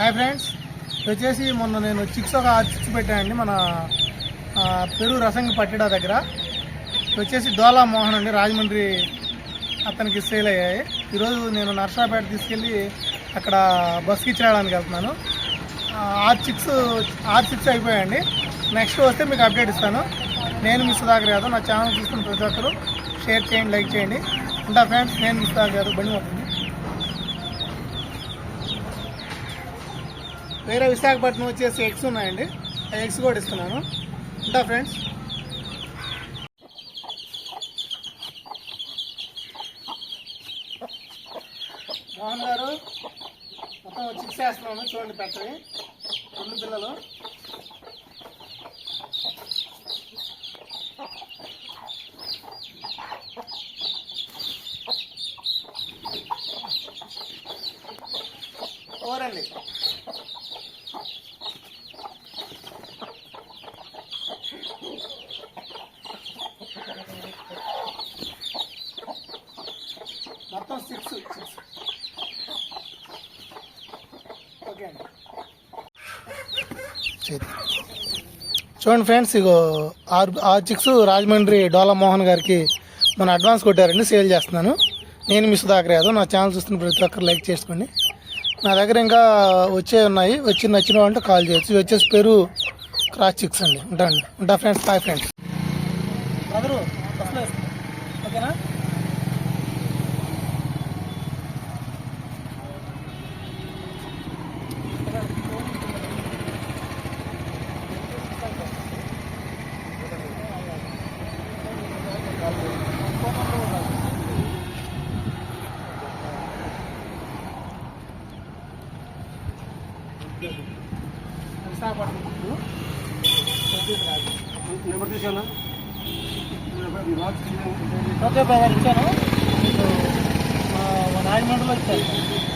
Hi friends, వచ్చేసి మొన్న నేను చిక్స్ ఒక 6 చిక్స్ పెట్టానండి మన పెరుగు రసంగి పట్టిడా దగ్గర. వచ్చేసి డోలా మోహన్ అండి, రాజమండ్రి అతనికి సేల్ అయ్యాయి. ఈరోజు నేను నర్సాపేట తీసుకెళ్ళి అక్కడ బస్కి ఇచ్చేయడానికి వెళ్తున్నాను. 6 చిక్స్ అయిపోయాయండి. నెక్స్ట్ వస్తే మీకు అప్డేట్ ఇస్తాను. నేను మిస్ సుధాకర్ యాదవ్. నా ఛానల్ చూసుకుని ప్రతి ఒక్కరు షేర్ చేయండి, లైక్ చేయండి. ఉంటా ఫ్రెండ్స్, నేను మిస్ సుధాకర్ యాదవ్. బండి అవుతుంది. వేరే విశాఖపట్నం వచ్చేసి ఎగ్స్ ఉన్నాయండి, ఆ ఎగ్స్ కూడా ఇస్తున్నాను. ఉంటా ఫ్రెండ్స్. మోహన్ గారు మొత్తం చిక్స్ వేస్తున్నాను, చూడండి. పెట్టవి 2 పిల్లలు. ఓరండి. మొత్తం 6. ఓకే అండి. చూడండి ఫ్రెండ్స్, ఇగో 6 చిక్స్ రాజమండ్రి డోలా మోహన్ గారికి మన అడ్వాన్స్ కొట్టారండి, సేల్ చేస్తున్నాను. నేను మిస్ సుధాకర్ యాదవ్. నా ఛానల్ చూస్తున్న ప్రతి ఒక్కరు లైక్ చేసుకోండి. నా దగ్గర ఇంకా వచ్చే ఉన్నాయి, నచ్చిన అంటే కాల్ చేయొచ్చు. ఇవి వచ్చేసి పెరు క్రాస్ చిక్స్ అండి. ఉంటా ఫ్రెండ్స్. Bye friends. బ్రదరు ఓకేనా? నెంబర్ తీసాను. ఓకే బ్రదర్, ఇచ్చాను. రాజమండ్రిలో ఇచ్చాను.